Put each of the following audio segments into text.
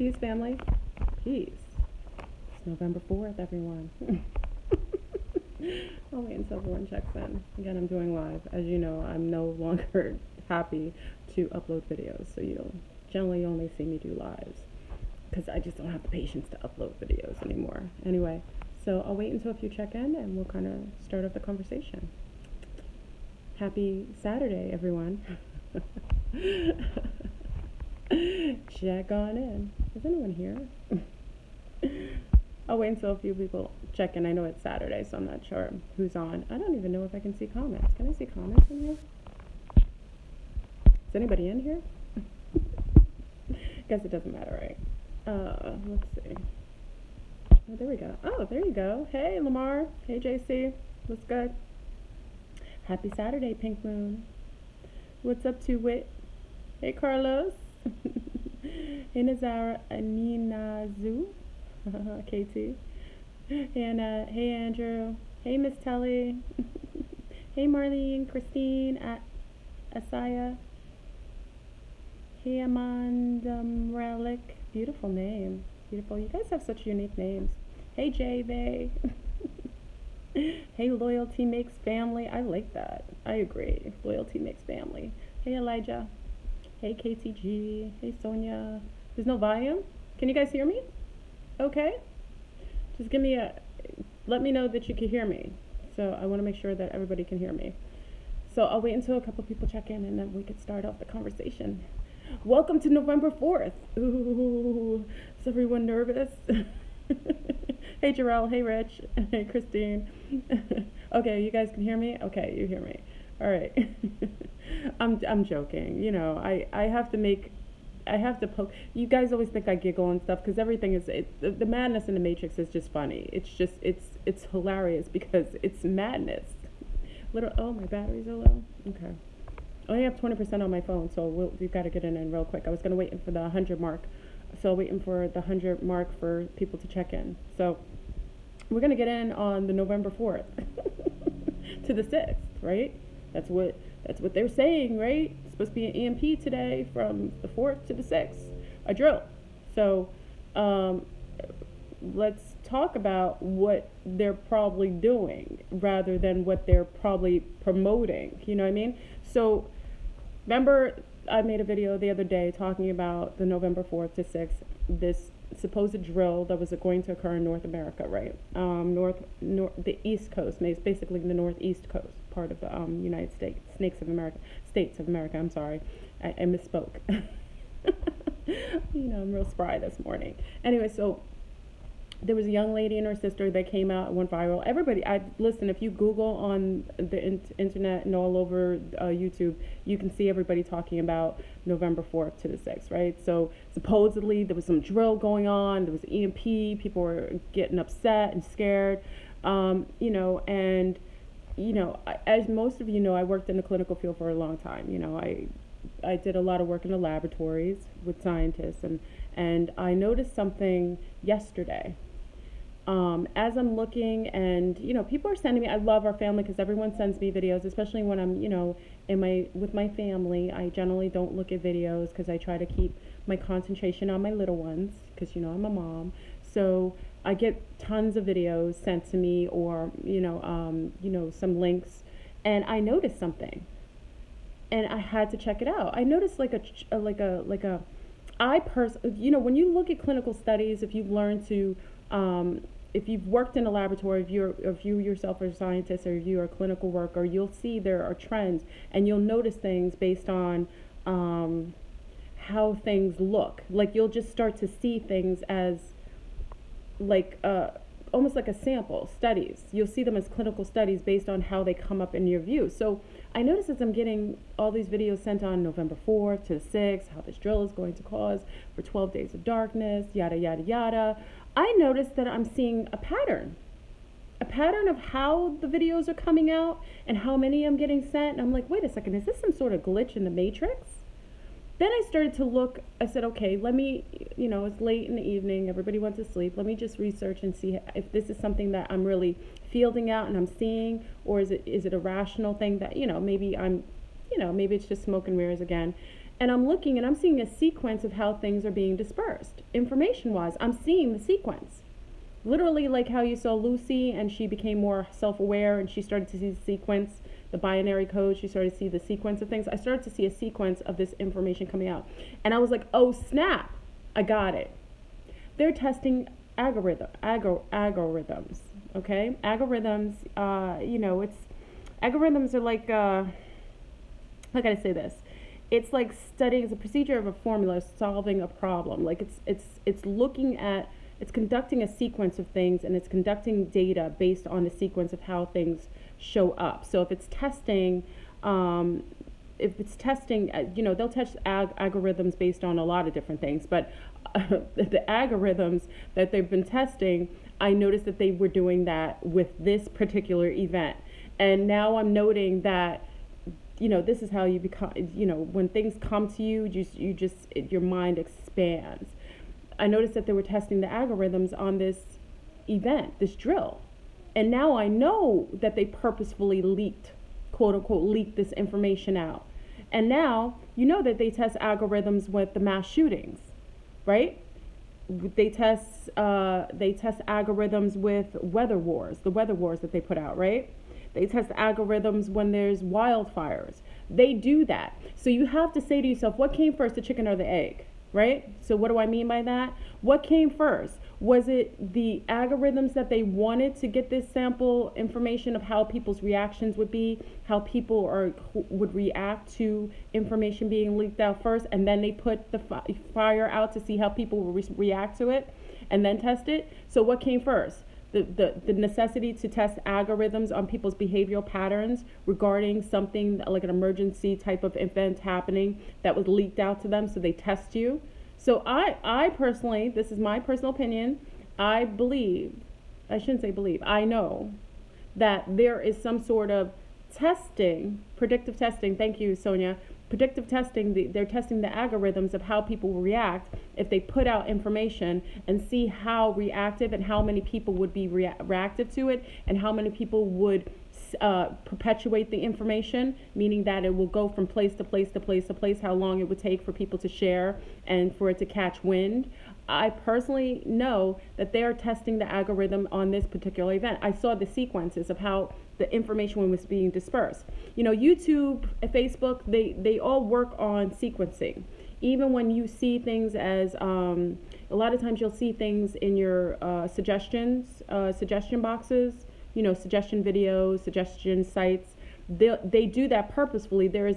Peace, family. Peace. It's November 4th, everyone. I'll wait until everyone checks in. Again, I'm doing live. As you know, I'm no longer happy to upload videos, so you'll generally only see me do lives because I just don't have the patience to upload videos anymore. Anyway, so I'll wait until a few check in and we'll kind of start off the conversation. Happy Saturday, everyone. Check on in. Is anyone here? I'll wait until a few people check in. I know it's Saturday, so I'm not sure who's on. I don't even know if I can see comments. Can I see comments in here? Is anybody in here? Guess it doesn't matter, right? Let's see. Oh, there we go. Oh, there you go. Hey, Lamar. Hey, JC. What's good? Happy Saturday, Pink Moon. What's up, to Wit? Hey, Carlos. Hey, Nazara. Aninazu. KT. Hannah. Hey, Andrew. Hey, Miss Telly. Hey, Marlene. Christine. Asaya. Hey, Amanda Relic. Beautiful name. Beautiful. You guys have such unique names. Hey, J-Bay. Hey, loyalty makes family. I like that. I agree. Loyalty makes family. Hey, Elijah. Hey, KTG. Hey, Sonia. There's no volume? Can you guys hear me? Okay. Just let me know that you can hear me. So I want to make sure that everybody can hear me. So I'll wait until a couple people check in and then we could start off the conversation. Welcome to November 4th. Ooh, is everyone nervous? Hey, Jarrell. Hey, Rich. Hey, Christine. Okay, you guys can hear me? Okay, you hear me. All right. I'm joking. You know, I have to poke. You guys always think I giggle and stuff because everything is, the madness in the Matrix is just funny. It's hilarious because it's madness. Oh, my batteries are low. Okay. I only have 20% on my phone, so we've got to get in real quick. I was going to wait for the 100 mark. So waiting for the 100 mark for people to check in. So we're going to get in on the November 4th to the 6th, right? That's what they're saying, right? It's supposed to be an EMP today from the 4th to the 6th, a drill. So let's talk about what they're probably doing rather than what they're probably promoting. You know what I mean? So remember, I made a video the other day talking about the November 4th to 6th, this supposed drill that was going to occur in North America, right? The East Coast, basically the Northeast Coast, part of the United States, States of America, I'm sorry. I misspoke. You know, I'm real spry this morning. Anyway, so there was a young lady and her sister that came out and went viral. Everybody, listen, if you Google on the internet and all over YouTube, you can see everybody talking about November 4th to the 6th, right? So supposedly there was some drill going on. There was EMP. People were getting upset and scared, you know, and, you know, as most of you know, I worked in the clinical field for a long time. You know, I did a lot of work in the laboratories with scientists, and I noticed something yesterday. As I'm looking, and you know, people are sending me, I love our family because everyone sends me videos, especially when I'm, you know, with my family. I generally don't look at videos because I try to keep my concentration on my little ones because, you know, I'm a mom. So I get tons of videos sent to me, or you know, some links, and I noticed something, and I had to check it out. I noticed you know, when you look at clinical studies, if you've learned to if you've worked in a laboratory, if you yourself are a scientist or you're a clinical worker, you'll see there are trends, and you'll notice things based on how things look. Like you'll just start to see things as like almost like a sample studies. You'll see them as clinical studies based on how they come up in your view. So I noticed as I'm getting all these videos sent on November 4th to the 6th, how this drill is going to cause for 12 days of darkness, yada, yada, yada. I noticed that I'm seeing a pattern of how the videos are coming out and how many I'm getting sent. And I'm like, wait a second, is this some sort of glitch in the matrix? Then I started to look. I said, okay, let me, you know, it's late in the evening, everybody went to sleep. Let me just research and see if this is something that I'm really fielding out and I'm seeing, or is it a rational thing that, you know, maybe maybe it's just smoke and mirrors again. And I'm looking and I'm seeing a sequence of how things are being dispersed. Information-wise, I'm seeing the sequence. Literally like how you saw Lucy and she became more self-aware and she started to see the sequence, the binary code, she started to see the sequence of things. I started to see a sequence of this information coming out. And I was like, oh snap, I got it. They're testing algorithms, okay? Algorithms, algorithms are like, how can I say this? It's like studying, it's a procedure of a formula, solving a problem. Like it's looking at, it's conducting a sequence of things and it's conducting data based on the sequence of how things show up. So if it's testing, they'll test algorithms based on a lot of different things, but the algorithms that they've been testing, I noticed that they were doing that with this particular event. And now I'm noting that, this is how you become, when things come to you, your mind expands. I noticed that they were testing the algorithms on this event, this drill. And now I know that they purposefully leaked, quote unquote, leaked this information out. And now you know that they test algorithms with the mass shootings, right? They test algorithms with weather wars, the weather wars that they put out, right? They test algorithms when there's wildfires. They do that. So you have to say to yourself, what came first, the chicken or the egg? Right? So what do I mean by that? What came first? Was it the algorithms that they wanted to get this sample information of how people's reactions would be, how people would react to information being leaked out first, and then they put the fire out to see how people will react to it, and then test it? So what came first? The necessity to test algorithms on people's behavioral patterns regarding something like an emergency type of event happening that was leaked out to them, so they test you. So I personally, this is my personal opinion, I know that there is some sort of testing, predictive testing, thank you, Sonia, predictive testing, they're testing the algorithms of how people will react if they put out information and see how reactive and how many people would be reactive to it and how many people would perpetuate the information, meaning that it will go from place to place to place to place, how long it would take for people to share and for it to catch wind. I personally know that they are testing the algorithm on this particular event. I saw the sequences of how the information was being dispersed. YouTube, Facebook, they all work on sequencing. Even when you see things as, a lot of times you'll see things in your suggestion boxes, suggestion videos, suggestion sites. They do that purposefully. There's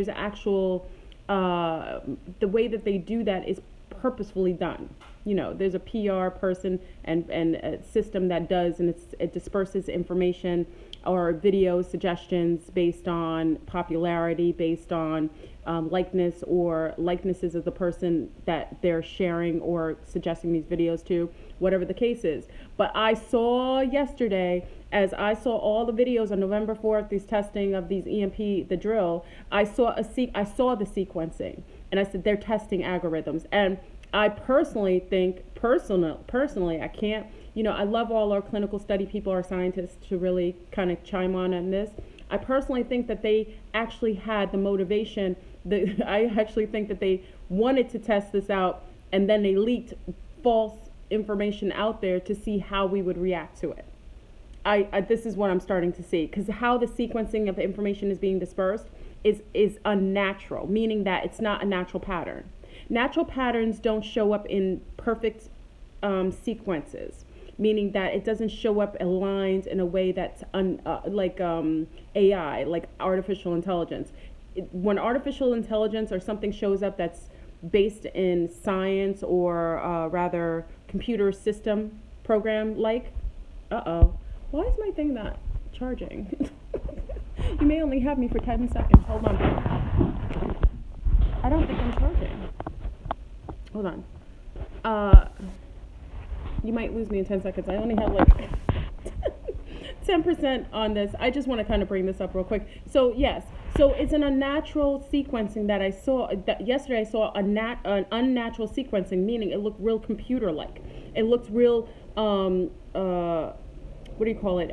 actual, the way that they do that is purposefully done. There's a PR person and a system that does, and it disperses information or video suggestions based on popularity, based on likeness or likenesses of the person that they're sharing or suggesting these videos to, whatever the case is. But I saw yesterday, as I saw all the videos on November 4th, these testing of these EMP, the drill, I saw the sequencing, and I said they're testing algorithms. And I personally think, personally, I can't, I love all our clinical study people, our scientists, to really kind of chime on this. I personally think that they actually had the motivation, I actually think that they wanted to test this out, and then they leaked false information out there to see how we would react to it. This is what I'm starting to see, because how the sequencing of the information is being dispersed is unnatural, meaning that it's not a natural pattern. Natural patterns don't show up in perfect sequences, meaning that it doesn't show up aligned in a way that's like AI, like artificial intelligence. When artificial intelligence or something shows up that's based in science or rather computer system program like, why is my thing not charging? You may only have me for 10 seconds. Hold on. I don't think I'm charging. Hold on. You might lose me in 10 seconds. I only have like 10% on this. I just want to kind of bring this up real quick. So yes, so it's an unnatural sequencing that I saw. Yesterday I saw an unnatural sequencing, meaning it looked real computer-like. It looked real, what do you call it?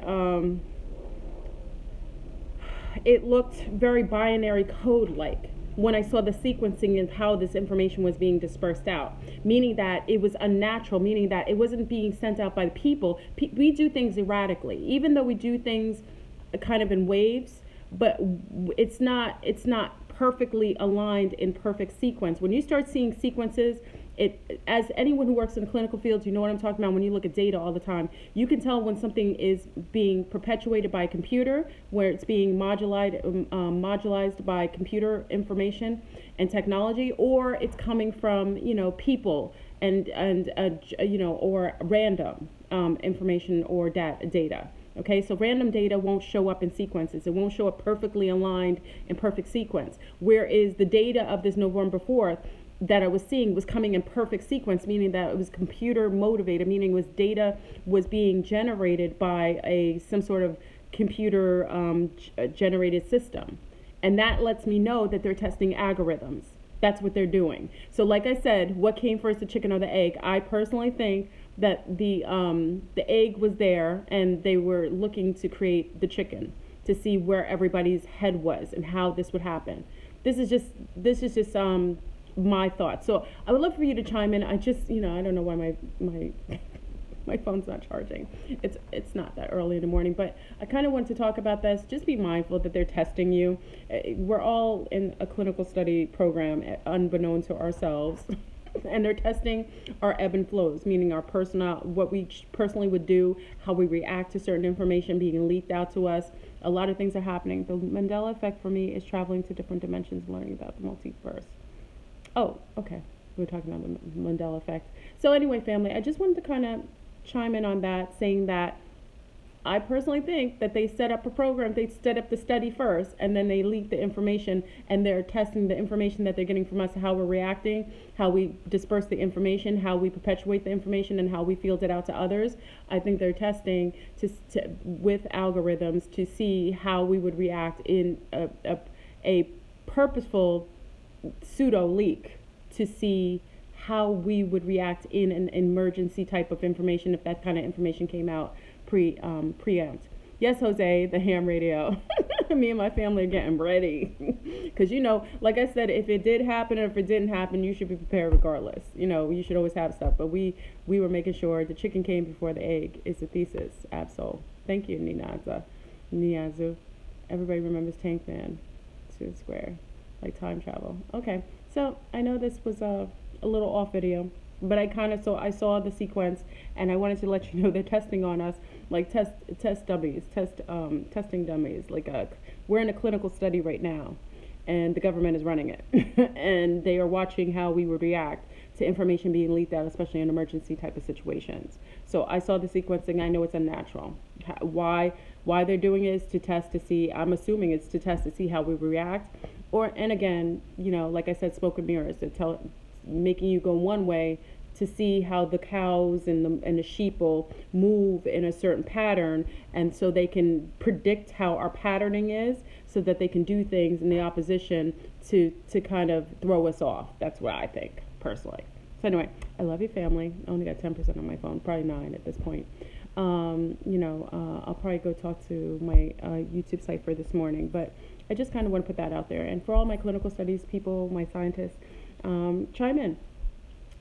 it looked very binary code-like when I saw the sequencing of how this information was being dispersed out, meaning that it was unnatural, meaning that it wasn't being sent out by the people. We do things erratically, even though we do things kind of in waves, but it's not perfectly aligned in perfect sequence. When you start seeing sequences, as anyone who works in the clinical field, you know what I'm talking about. When you look at data all the time, you can tell when something is being perpetuated by a computer, where it's being modularized by computer information and technology, or it's coming from, you know, people and you know, or random information or data. Okay, so random data won't show up in sequences. It won't show up perfectly aligned in perfect sequence. Whereas the data of this November 4th that I was seeing was coming in perfect sequence, meaning that it was computer motivated, meaning was data was being generated by some sort of computer generated system. And that lets me know that they're testing algorithms. That's what they're doing. So like I said, what came first, the chicken or the egg? I personally think that the egg was there and they were looking to create the chicken to see where everybody's head was and how this would happen. This is just my thoughts. So I would love for you to chime in. I just, you know, I don't know why my my phone's not charging. It's not that early in the morning, but I kind of want to talk about this. Just be mindful that they're testing you. We're all in a clinical study program, unbeknown to ourselves. And they're testing our ebb and flows, meaning our what we personally would do, how we react to certain information being leaked out to us. A lot of things are happening. The Mandela effect for me is traveling to different dimensions, learning about the multiverse. Oh, okay. We were talking about the Mandela effect. So anyway, family, I just wanted to kind of chime in on that, saying that I personally think that they set up a program, they set up the study first, and then they leak the information, and they're testing the information that they're getting from us, how we're reacting, how we disperse the information, how we perpetuate the information, and how we field it out to others. I think they're testing with algorithms to see how we would react in a purposeful pseudo leak, to see how we would react in an emergency type of information if that kind of information came out preempt. Yes, Jose, the ham radio. Me and my family are getting ready. Because, you know, like I said, if it did happen or if it didn't happen, you should be prepared regardless. You know, you should always have stuff. But we were making sure the chicken came before the egg is the thesis. Absol. Thank you, Niazu. Everybody remembers Tank Man. 2 square. Like time travel. Okay. So I know this was a little off video, but I saw the sequence, and I wanted to let you know they're testing on us, like testing dummies. Like we're in a clinical study right now, and the government is running it, and they are watching how we would react to information being leaked out, especially in emergency type of situations. So I saw the sequencing. I know it's unnatural. Why they're doing it is to test to see. I'm assuming it's to test to see how we react, and again, you know, like I said, smoke and mirrors. To making you go one way to see how the cows and the sheep will move in a certain pattern, and so they can predict how our patterning is, so that they can do things in the opposition to kind of throw us off. That's what I think personally. So anyway, I love you, family. I only got 10% on my phone, probably 9 at this point. You know, I'll probably go talk to my YouTube site for this morning, but I just kind of want to put that out there. And for all my clinical studies people, my scientists, chime in.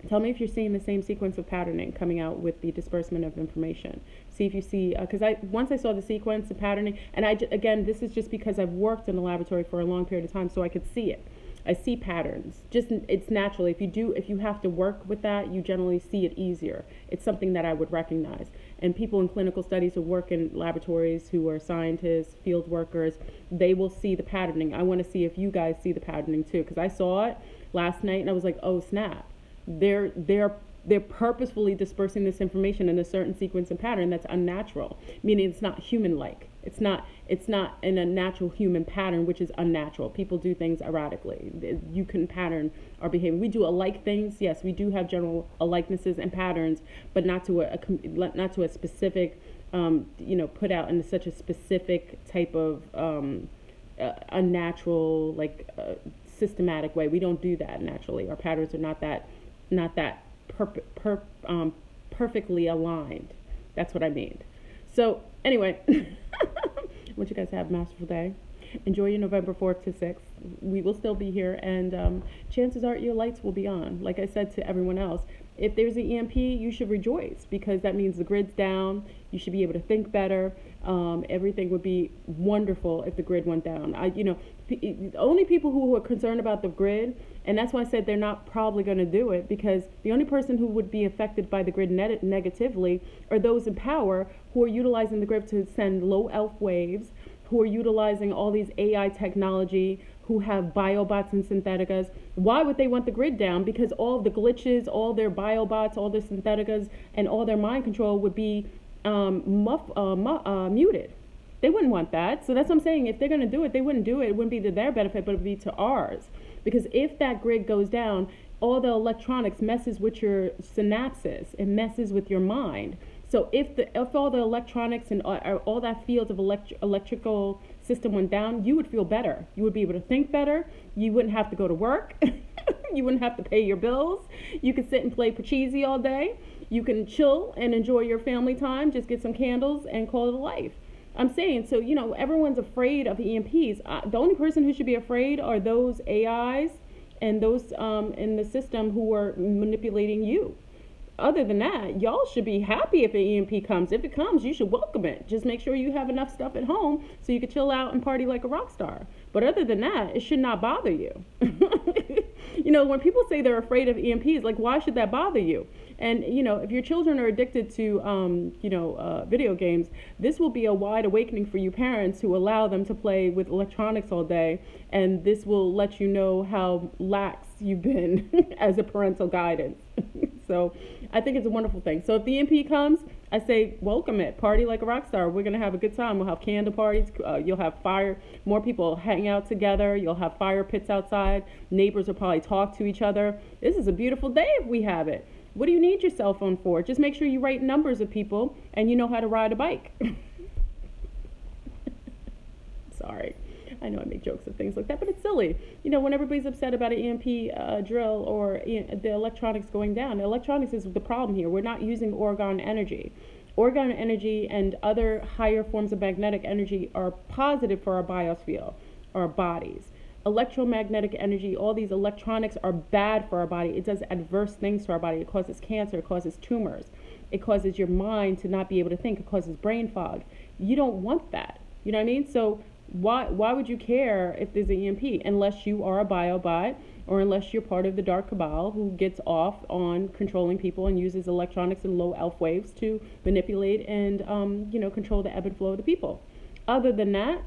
Tell me if you're seeing the same sequence of patterning coming out with the disbursement of information. See if you see, because once I saw the sequence of patterning, and again, this is just because I've worked in the laboratory for a long period of time, so I could see it. I see patterns. It's natural. If you have to work with that, you generally see it easier. It's something that I would recognize. And people in clinical studies who work in laboratories, who are scientists, field workers, they will see the patterning. I want to see if you guys see the patterning too, because I saw it last night and I was like, oh snap. They're purposefully dispersing this information in a certain sequence and pattern that's unnatural, meaning it's not human-like. It's not in a natural human pattern, which is unnatural. People do things erratically. You can pattern our behavior. We do alike things. Yes, we do have general alikenesses and patterns, but not to a specific, you know, put out in such a specific type of unnatural, like systematic way. We don't do that naturally. Our patterns are not that perfectly aligned. That's what I mean. So anyway, I want you guys to have a masterful day. enjoy your November 4th to 6th. We will still be here, and chances are your lights will be on. Like I said to everyone else, if there's an EMP, you should rejoice, because that means the grid's down. You should be able to think better. Everything would be wonderful if the grid went down. Only people who are concerned about the grid, and that's why I said they're not probably going to do it, because the only person who would be affected by the grid negatively are those in power who are utilizing the grid to send low elf waves, who are utilizing all these AI technology, who have biobots and syntheticas. Why would they want the grid down? Because all of the glitches, all their biobots, all their syntheticas, and all their mind control would be muted. They wouldn't want that. So that's what I'm saying. If they're going to do it, they wouldn't do it. It wouldn't be to their benefit, but it would be to ours. Because if that grid goes down, all the electronics messes with your synapses. It messes with your mind. So if all the electronics and all that field of electrical system went down, you would feel better. You would be able to think better. You wouldn't have to go to work. You wouldn't have to pay your bills. You could sit and play Pachisi all day. You can chill and enjoy your family time. Just get some candles and call it a life. I'm saying, so, everyone's afraid of EMPs. The only person who should be afraid are those AIs and those in the system who are manipulating you. Other than that, y'all should be happy if an EMP comes. If it comes, you should welcome it. Just make sure you have enough stuff at home so you can chill out and party like a rock star. But other than that, it should not bother you. When people say they're afraid of EMPs, like, why should that bother you? And, if your children are addicted to, video games, this will be a wide awakening for you parents who allow them to play with electronics all day. And this will let you know how lax you've been as a parental guidance. So I think it's a wonderful thing. So if the EMP comes, I say welcome it. Party like a rock star. We're going to have a good time. We'll have candle parties. You'll have fire. More people hang out together. You'll have fire pits outside. Neighbors will probably talk to each other. This is a beautiful day if we have it. What do you need your cell phone for? Just make sure you write numbers of people and you know how to ride a bike. Sorry. I know I make jokes of things like that, but it's silly. When everybody's upset about an EMP drill or the electronics going down, the electronics is the problem here. We're not using Oregon energy. Oregon energy and other higher forms of magnetic energy are positive for our biosphere, our bodies. Electromagnetic energy, all these electronics are bad for our body. It does adverse things to our body. It causes cancer. It causes tumors. It causes your mind to not be able to think. It causes brain fog. You don't want that. You know what I mean? So why would you care if there's an EMP unless you are a biobot or unless you're part of the dark cabal who gets off on controlling people and uses electronics and low elf waves to manipulate and control the ebb and flow of the people. Other than that,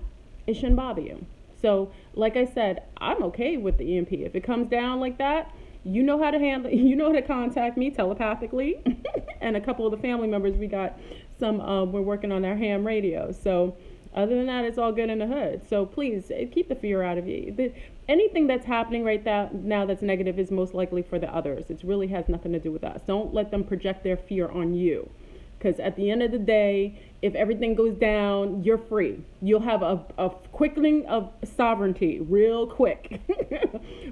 it shouldn't bother you. So like I said, I'm okay with the EMP. If it comes down like that, you know how to handle it. You know how to contact me telepathically. And a couple of the family members, we got some, we're working on our ham radio. So other than that, it's all good in the hood. So please keep the fear out of you. Anything that's happening right now that's negative is most likely for the others. It really has nothing to do with us. Don't let them project their fear on you. Because at the end of the day, if everything goes down, you're free. You'll have a quickening of sovereignty real quick.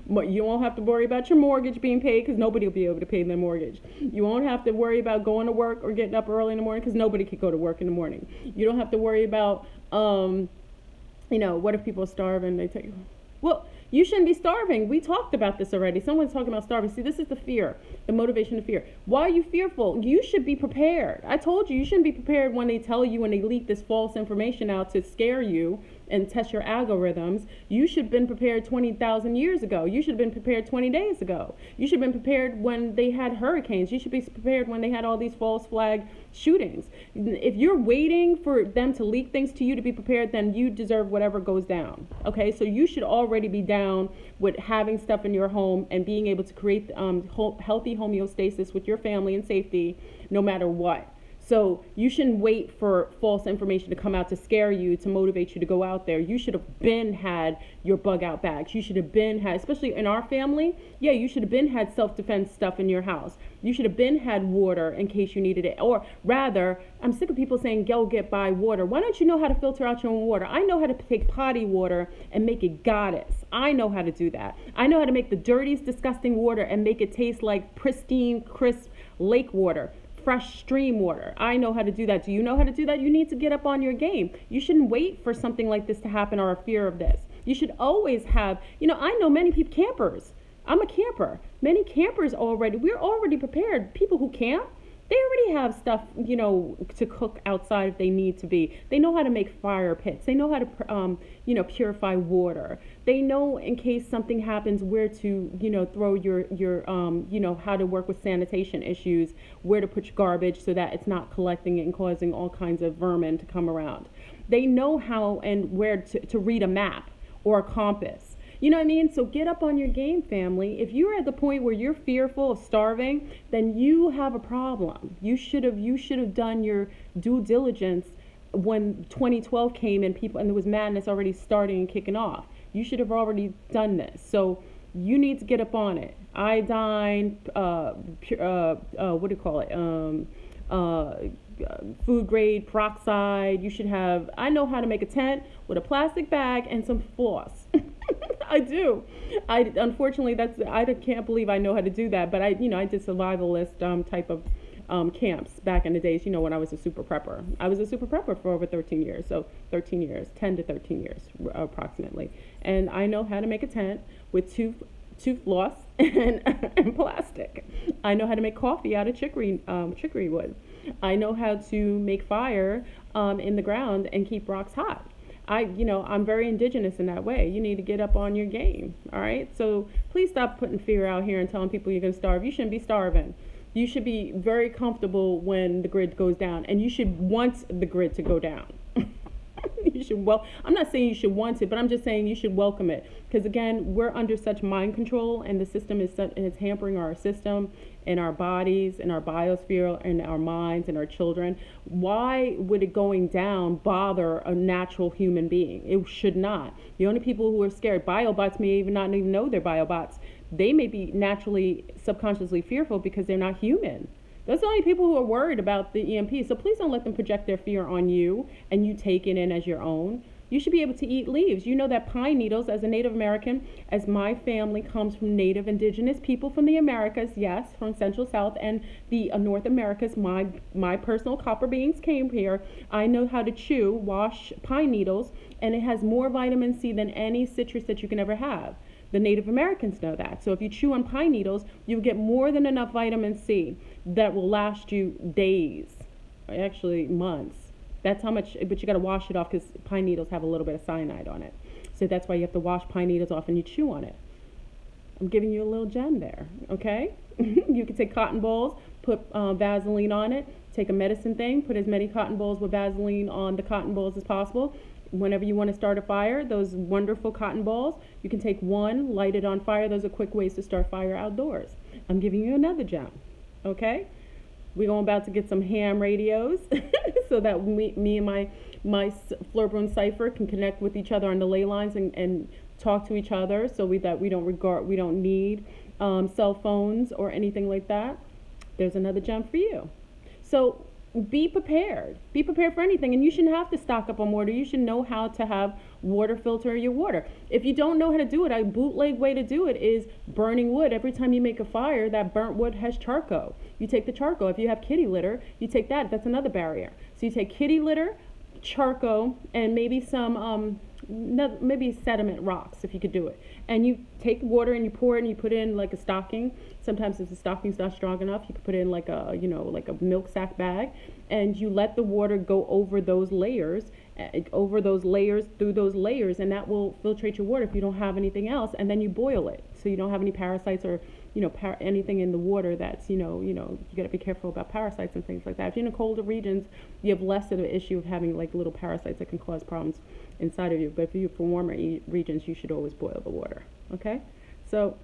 But you won't have to worry about your mortgage being paid because nobody will be able to pay their mortgage. You won't have to worry about going to work or getting up early in the morning because nobody can go to work in the morning. You don't have to worry about, what if people are starving? Well, you shouldn't be starving. We talked about this already. Someone's talking about starving. See, this is the fear, the motivation to fear. Why are you fearful? You should be prepared. I told you, you shouldn't be prepared when they tell you, when they leak this false information out to scare you and test your algorithms. You should have been prepared 20,000 years ago. You should have been prepared 20 days ago. You should have been prepared when they had hurricanes. You should be prepared when they had all these false flag shootings. If you're waiting for them to leak things to you to be prepared, then you deserve whatever goes down. Okay, so you should already be down with having stuff in your home and being able to create healthy homeostasis with your family and safety no matter what. So you shouldn't wait for false information to come out to scare you, to motivate you to go out there. You should have been had your bug out bags. You should have been had, especially in our family, yeah, you should have been had self-defense stuff in your house. You should have been had water in case you needed it. Or rather, I'm sick of people saying, go get by water. Why don't you know how to filter out your own water? I know how to take potty water and make it goddess. I know how to do that. I know how to make the dirtiest, disgusting water and make it taste like pristine, crisp lake water. fresh stream water. I know how to do that. Do you know how to do that? You need to get up on your game. You shouldn't wait for something like this to happen or a fear of this. You should always have, I know many people, campers. I'm a camper. Many campers we're already prepared. People who camp, they already have stuff, to cook outside if they need to be. They know how to make fire pits. They know how to, purify water. They know in case something happens where to, throw your how to work with sanitation issues, where to put your garbage so that it's not collecting and causing all kinds of vermin to come around. They know how and where to read a map or a compass. You know what I mean? So get up on your game, family. If you're at the point where you're fearful of starving, then you have a problem. You should have done your due diligence when 2012 came and there was madness already starting and kicking off. You should have already done this. So you need to get up on it. Iodine, what do you call it? Food grade peroxide. You should have. I know how to make a tent with a plastic bag and some floss. I do. Unfortunately, I can't believe I know how to do that. But I did survivalist type of camps back in the days. When I was a super prepper. I was a super prepper for over 13 years. So 13 years, 10 to 13 years approximately. And I know how to make a tent with two floss and plastic. I know how to make coffee out of chicory wood. I know how to make fire in the ground and keep rocks hot. I'm very indigenous in that way. You need to get up on your game. All right. So please stop putting fear out here and telling people you're going to starve. You shouldn't be starving. You should be very comfortable when the grid goes down, and you should want the grid to go down. I'm not saying you should want it, but I'm just saying you should welcome it. Because again, we're under such mind control, and the system is hampering our system and our bodies and our biosphere and our minds and our children. Why would it going down bother a natural human being? It should not. The only people who are scared, biobots may even not even know they're biobots. They may be naturally, subconsciously fearful because they're not human. Those are the only people who are worried about the EMP. So please don't let them project their fear on you and you take it in as your own. You should be able to eat leaves. You know that pine needles, as a Native American, as my family comes from Native indigenous people from the Americas, yes, from Central South and the North Americas, my personal copper beings came here. I know how to wash pine needles, and it has more vitamin C than any citrus that you can ever have. The Native Americans know that. So if you chew on pine needles, you get more than enough vitamin C that will last you days, actually months. That's how much, but you got to wash it off because pine needles have a little bit of cyanide on it. So that's why you have to wash pine needles off and you chew on it. I'm giving you a little gem there, okay? You can take cotton balls, put Vaseline on it, take a medicine thing, put as many cotton balls with Vaseline on the cotton balls as possible. Whenever you want to start a fire, those wonderful cotton balls, you can take one, light it on fire. Those are quick ways to start fire outdoors. I'm giving you another gem, okay? We're about to get some ham radios so that me and my Flurbrun cipher can connect with each other on the ley lines and talk to each other, so we don't need cell phones or anything like that. There's another gem for you. So be prepared. Be prepared for anything, and you shouldn't have to stock up on water. You should know how to have water filter your water. If you don't know how to do it, a bootleg way to do it is burning wood. Every time you make a fire, that burnt wood has charcoal. You take the charcoal. If you have kitty litter, you take that. That's another barrier. So you take kitty litter, charcoal, and maybe some maybe sediment rocks if you could do it. And you take water and you pour it and you put it in like a stocking. Sometimes if the stocking's not strong enough, you can put it in like a milk sack bag, and you let the water go over those layers, through those layers, and that will filtrate your water if you don't have anything else. And then you boil it so you don't have any parasites or anything in the water that's you got to be careful about parasites and things like that. If you're in the colder regions, you have less of an issue of having like little parasites that can cause problems inside of you. But if you're from warmer regions, you should always boil the water. Okay, so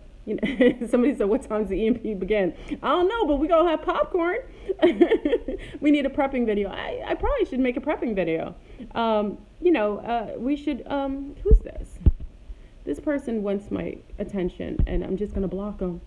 somebody said, what time's the EMP begin? I don't know, but we're gonna have popcorn. We need a prepping video. I probably should make a prepping video. We should who's this? This person wants my attention, and I'm just gonna block them.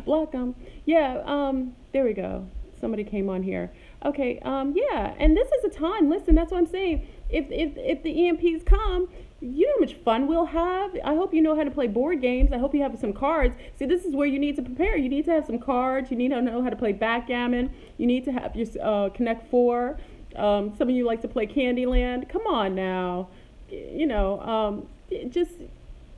Block them. Yeah, there we go. Somebody came on here. Okay, yeah, and this is a time, listen, that's what I'm saying. If the EMPs come, You know how much fun we'll have. I hope you know how to play board games. I hope you have some cards. See, this is where you need to prepare. You need to have some cards. You need to know how to play backgammon. You need to have your Connect Four. Some of you like to play Candyland. Come on now. You know, just.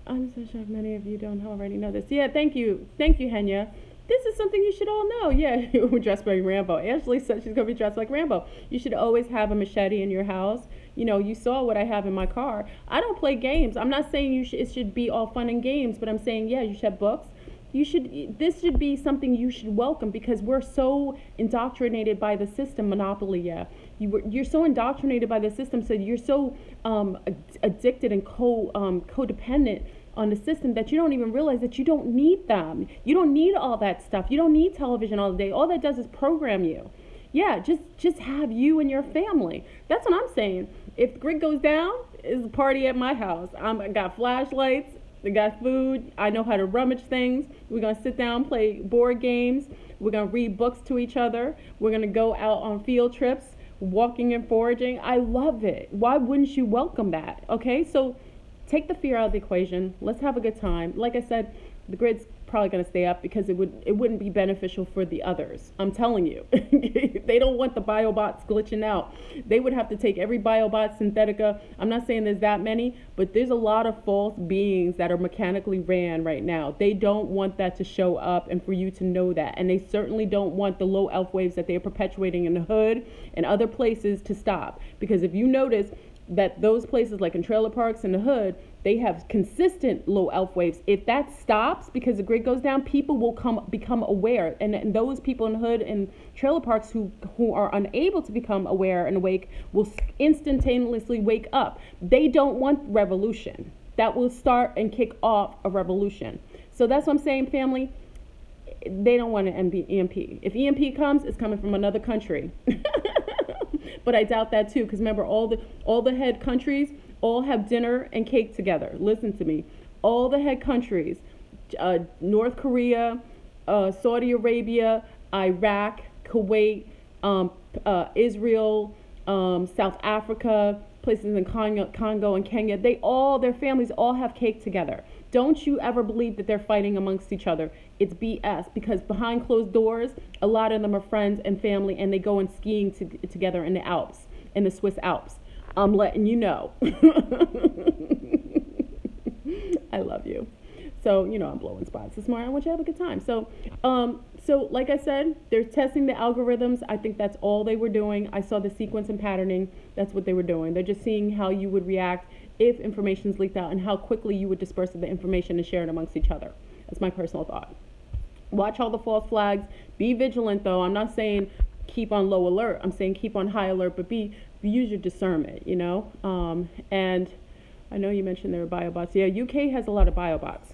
I'm so shocked many of you don't already know this. Yeah, thank you, Henya. This is something you should all know. Yeah, we're dressed like Rambo. Ashley said she's gonna be dressed like Rambo. You should always have a machete in your house. You know, you saw what I have in my car. I don't play games. I'm not saying it should be all fun and games, but I'm saying, yeah, you should have books. This should be something you should welcome, because we're so indoctrinated by the system. Monopoly, yeah. You're so indoctrinated by the system, so you're so addicted and codependent on the system that you don't even realize that you don't need them. You don't need all that stuff. You don't need television all day. All that does is program you. Yeah, just have you and your family. That's what I'm saying. If the grid goes down, it's a party at my house. I got flashlights, I got food, I know how to rummage things. We're gonna sit down, play board games, we're gonna read books to each other, we're gonna go out on field trips, walking and foraging. I love it. Why wouldn't you welcome that? Okay, so take the fear out of the equation. Let's have a good time. Like I said, the grid's probably going to stay up because it wouldn't be beneficial for the others. I'm telling you. They don't want the biobots glitching out. They would have to take every biobot synthetica. I'm not saying there's that many, but there's a lot of false beings that are mechanically ran right now. They don't want that to show up and for you to know that. And they certainly don't want the low elf waves that they are perpetuating in the hood and other places to stop. Because if you notice that those places like in trailer parks in the hood, they have consistent low elf waves. If that stops because the grid goes down, people will become aware. And those people in the hood and trailer parks who are unable to become aware and awake will instantaneously wake up. They don't want revolution. That will start and kick off a revolution. So that's what I'm saying, family. They don't want an EMP. If EMP comes, it's coming from another country. But I doubt that too, because remember, all the head countries all have dinner and cake together. Listen to me. All the head countries, North Korea, Saudi Arabia, Iraq, Kuwait, Israel, South Africa, places in Congo and Kenya, their families all have cake together. Don't you ever believe that they're fighting amongst each other. It's BS, because behind closed doors, a lot of them are friends and family, and they go and skiing together in the Alps, in the Swiss Alps. I'm letting you know. I love you. So, you know, I'm blowing spots this morning. I want you to have a good time. So like I said, they're testing the algorithms. I think that's all they were doing. I saw the sequence and patterning. That's what they were doing. They're just seeing how you would react if information is leaked out and how quickly you would disperse the information and share it amongst each other. That's my personal thought. Watch all the false flags. Be vigilant, though. I'm not saying keep on low alert. I'm saying keep on high alert, but use your discernment, you know? And I know you mentioned there were biobots. Yeah, UK has a lot of biobots.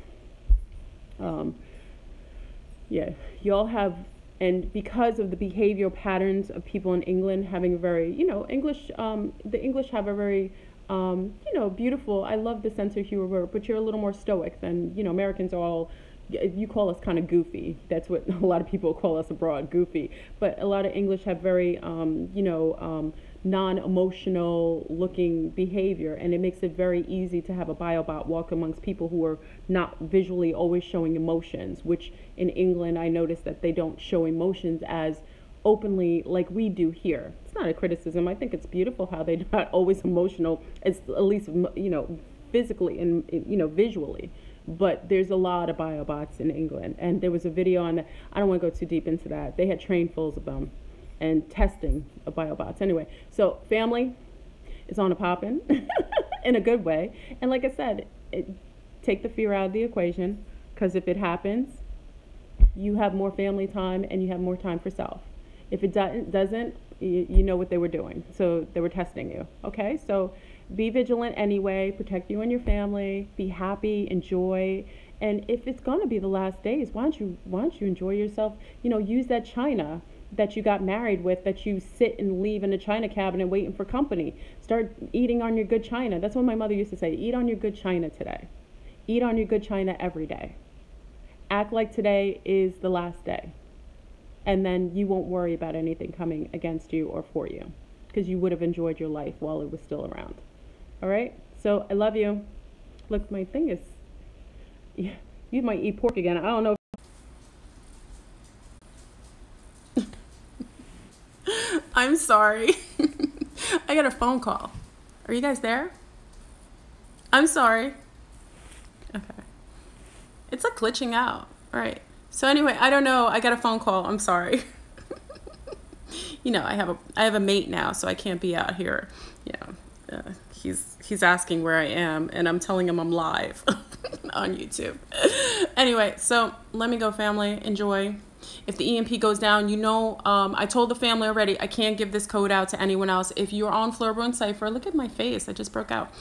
Yeah, y'all have, and because of the behavioral patterns of people in England having a very, you know, the English have a very, you know, beautiful, I love the sense of humor, but you're a little more stoic than, you know, Americans are all, you call us kind of goofy. That's what a lot of people call us abroad, goofy. But a lot of English have very, you know, non-emotional looking behavior, and it makes it very easy to have a biobot walk amongst people who are not visually always showing emotions, which in England I noticed that they don't show emotions as openly like we do here. It's not a criticism. I think it's beautiful how they're not always emotional, at least, you know, physically and, you know, visually. But there's a lot of biobots in England, and there was a video on that. I don't want to go too deep into that. They had trainfuls of them and testing of biobots. Anyway, so family is on a poppin' in a good way. And like I said, take the fear out of the equation, because if it happens, you have more family time and you have more time for self. If it doesn't, you know what they were doing. So they were testing you. Okay, so be vigilant anyway, protect you and your family, be happy, enjoy. And if it's gonna be the last days, why don't you enjoy yourself? You know, use that china that you got married with, that you sit and leave in a china cabinet waiting for company. Start eating on your good china. That's what my mother used to say. Eat on your good china today. Eat on your good china every day. Act like today is the last day. And then you won't worry about anything coming against you or for you, because you would have enjoyed your life while it was still around. All right? So I love you. Look, my thing is, yeah, you might eat pork again. I don't know. I'm sorry. I got a phone call. Are you guys there? I'm sorry. Okay. It's like glitching out. All right. So anyway, I don't know. I got a phone call. I'm sorry. You know, I have a mate now, so I can't be out here. You know, he's asking where I am, and I'm telling him I'm live on YouTube. Anyway, so let me go, family. Enjoy. If the EMP goes down, you know, I told the family already, I can't give this code out to anyone else. If you're on Floorboon Cypher, look at my face, I just broke out.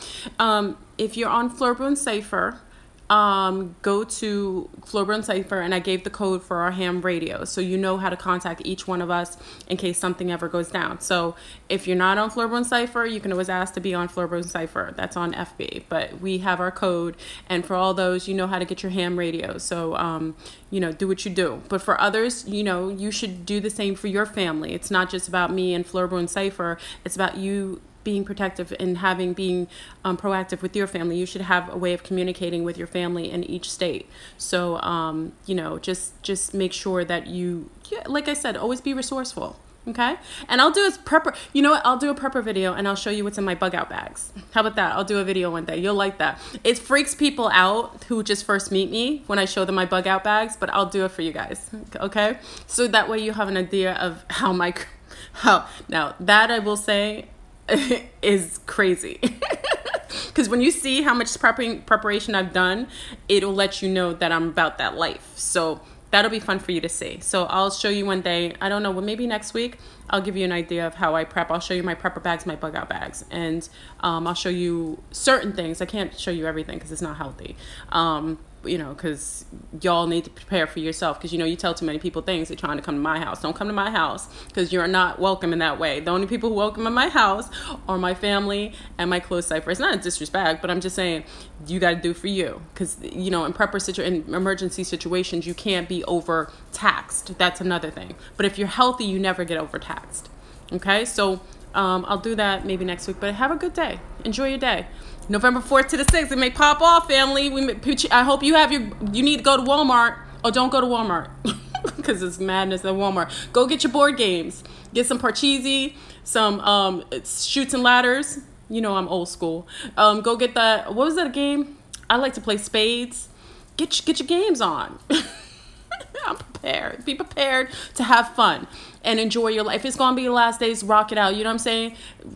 If you're on Floorboon Cypher, go to Floorboon Cypher, and I gave the code for our ham radio, so you know how to contact each one of us in case something ever goes down. So if you're not on Floorboon Cypher, you can always ask to be on Floorboon Cypher. That's on FB, but we have our code, and for all those, you know how to get your ham radio. So you know, do what you do. But for others, you know, you should do the same for your family. It's not just about me and Floorboon Cypher. It's about you being protective and being proactive with your family. You should have a way of communicating with your family in each state. So, you know, just make sure that you, like I said, always be resourceful. Okay. And I'll do a prepper. You know what? I'll do a prepper video, and I'll show you what's in my bug out bags. How about that? I'll do a video one day. You'll like that. It freaks people out who just first meet me when I show them my bug out bags, but I'll do it for you guys. Okay. So that way you have an idea of how now that I will say is crazy. Because when you see how much preparation I've done, it'll let you know that I'm about that life. So that'll be fun for you to see. So I'll show you one day. I don't know, well, maybe next week I'll give you an idea of how I prep. I'll show you my prepper bags, my bug out bags, and I'll show you certain things. I can't show you everything because it's not healthy. You know, because y'all need to prepare for yourself, because, you know, you tell too many people things, they're trying to come to my house. Don't come to my house, because you're not welcome in that way. The only people who welcome in my house are my family and my close cipher. It's not a disrespect, but I'm just saying you got to do for you, because, you know, in emergency situations, you can't be overtaxed. That's another thing. But if you're healthy, you never get overtaxed. Okay, so I'll do that maybe next week, but have a good day. Enjoy your day. November 4th to the 6th, it may pop off, family. I hope you need to go to Walmart, or don't go to Walmart, because it's madness at Walmart. Go get your board games. Get some Parcheesi, some Chutes and Ladders. You know I'm old school. Go get that, what was that game? I like to play spades. Get your games on. I'm prepared. Be prepared to have fun and enjoy your life. If it's gonna be your last days, rock it out. You know what I'm saying?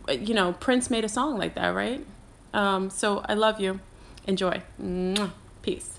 You know, Prince made a song like that, right? So I love you. Enjoy. Peace.